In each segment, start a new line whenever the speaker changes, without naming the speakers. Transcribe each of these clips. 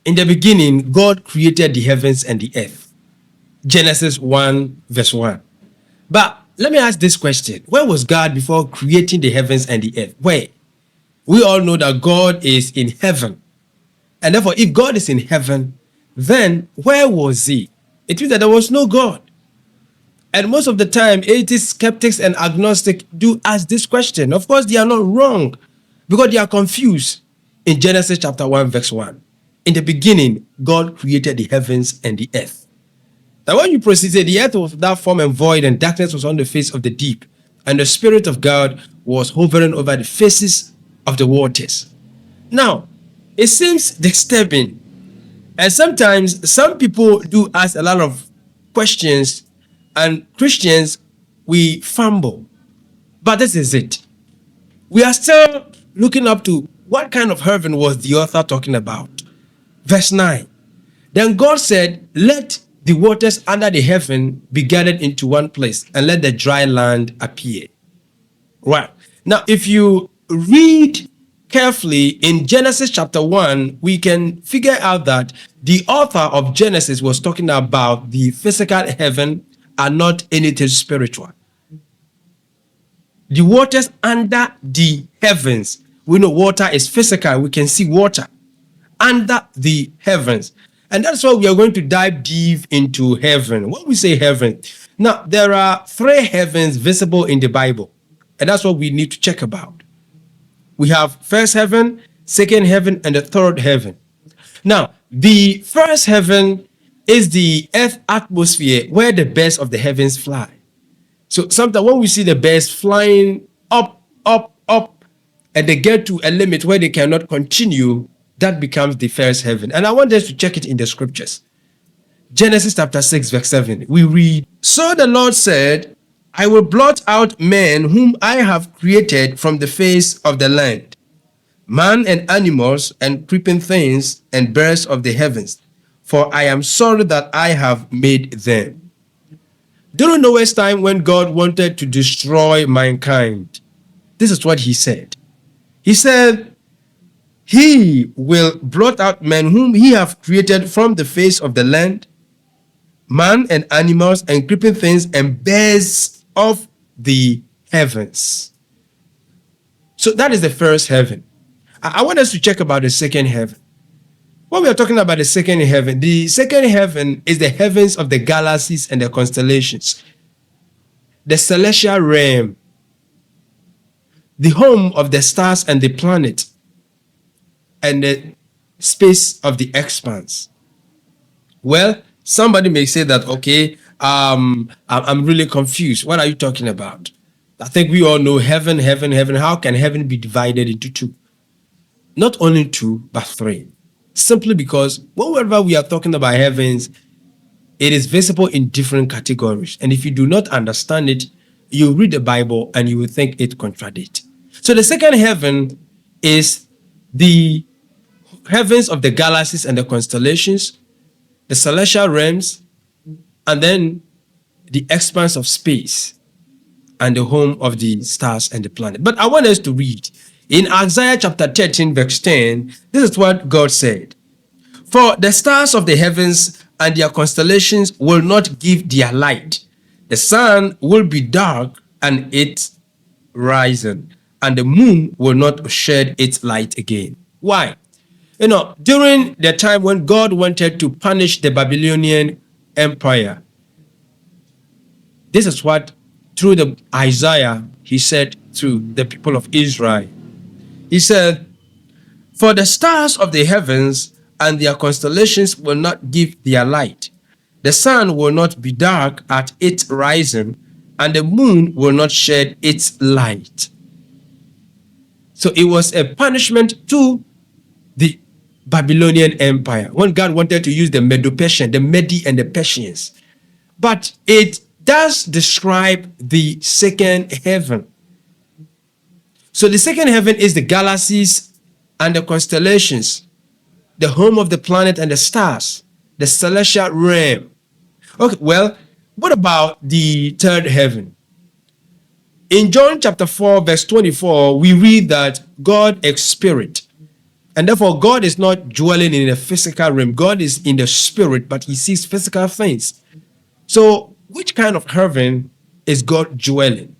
In the beginning, God created the heavens and the earth. Genesis 1 verse 1. But let me ask this question. Where was God before creating the heavens and the earth? Where? We all know that God is in heaven. And therefore, if God is in heaven, then where was he? It means that there was no God. And most of the time, atheists, skeptics, and agnostics do ask this question. Of course, they are not wrong because they are confused. In Genesis chapter 1, verse 1, in the beginning, God created the heavens and the earth. Now, when you proceed, the earth was without form and void, and darkness was on the face of the deep, and the Spirit of God was hovering over the faces of the waters. Now, it seems disturbing. And sometimes some people do ask a lot of questions, and Christians, we fumble. But this is it. We are still looking up to what kind of heaven was the author talking about. Verse 9. Then God said, let the waters under the heaven be gathered into one place, and let the dry land appear. Right. Now, if you read carefully in Genesis chapter 1, we can figure out that the author of Genesis was talking about the physical heaven and not anything spiritual. The waters under the heavens. We know water is physical. We can see water under the heavens. And that's why we are going to dive deep into heaven. When we say heaven, now there are 3 heavens visible in the Bible. And that's what we need to check about. We have first heaven, second heaven, and the third heaven. Now, the first heaven is the earth atmosphere where the birds of the heavens fly. So sometimes when we see the birds flying up, and they get to a limit where they cannot continue, that becomes the first heaven. And I want us to check it in the scriptures. Genesis chapter 6, verse 7, we read, so the Lord said, I will blot out men whom I have created from the face of the land, man and animals and creeping things and birds of the heavens, for I am sorry that I have made them. During Noah's time, when God wanted to destroy mankind, this is what he said. He said, he will blot out men whom he have created from the face of the land, man and animals and creeping things and birds of the heavens. So that is the first heaven. I want us to check about the second heaven. When we are talking about the second heaven is the heavens of the galaxies and the constellations, the celestial realm, the home of the stars and the planet, and the space of the expanse. Well, somebody may say that, okay, I'm really confused. What are you talking about? I think we all know heaven. How can heaven be divided into 2? Not only 2, but 3. Simply because whenever we are talking about heavens, it is visible in different categories. And if you do not understand it, you read the Bible and you will think it contradicts. So the second heaven is the heavens of the galaxies and the constellations, the celestial realms, and then the expanse of space and the home of the stars and the planet. But I want us to read in Isaiah chapter 13, verse 10, this is what God said. For the stars of the heavens and their constellations will not give their light. The sun will be dark and its rising, and the moon will not shed its light again. Why? During the time when God wanted to punish the Babylonian Empire, this is what, through the Isaiah, he said to the people of Israel. He said, for the stars of the heavens and their constellations will not give their light. The sun will not be dark at its rising, and the moon will not shed its light. So it was a punishment to the Babylonian Empire when God wanted to use the Medo-Persian, the Mede and the Persians. But it does describe the second heaven. So the second heaven is the galaxies and the constellations, the home of the planet and the stars, the celestial realm. Okay, well, what about the third heaven? In John chapter 4, verse 24, we read that God is spirit, And therefore, God is not dwelling in a physical realm. God is in the spirit, but he sees physical things. So, which kind of heaven is God dwelling?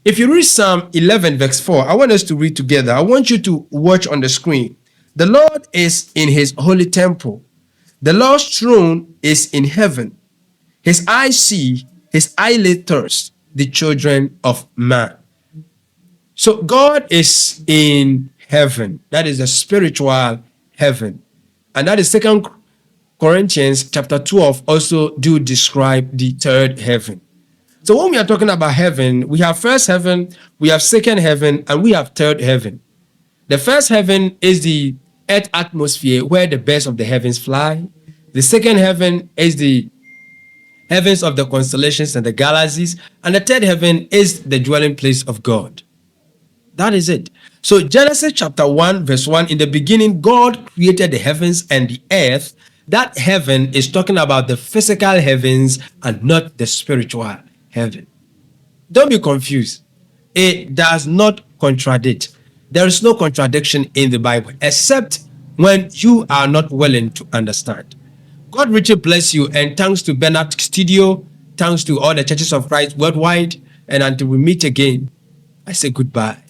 If you read Psalm 11, verse 4, I want us to read together. I want you to watch on the screen. The Lord is in his holy temple. The Lord's throne is in heaven. His eyes see, his eyelid thirst, the children of man. So God is in heaven. That is the spiritual heaven. And that is 2 Corinthians chapter 12 also do describe the third heaven. So when we are talking about heaven, we have first heaven, we have second heaven, and we have third heaven. The first heaven is the earth atmosphere where the birds of the heavens fly. The second heaven is the heavens of the constellations and the galaxies. And the third heaven is the dwelling place of God. That is it. So Genesis chapter 1 verse 1, in the beginning, God created the heavens and the earth. That heaven is talking about the physical heavens and not the spiritual heaven. Don't be confused. It does not contradict. There is no contradiction in the Bible, except when you are not willing to understand. God richly bless you, and thanks to Bernard Studio, thanks to all the churches of Christ worldwide, and until we meet again, I say goodbye.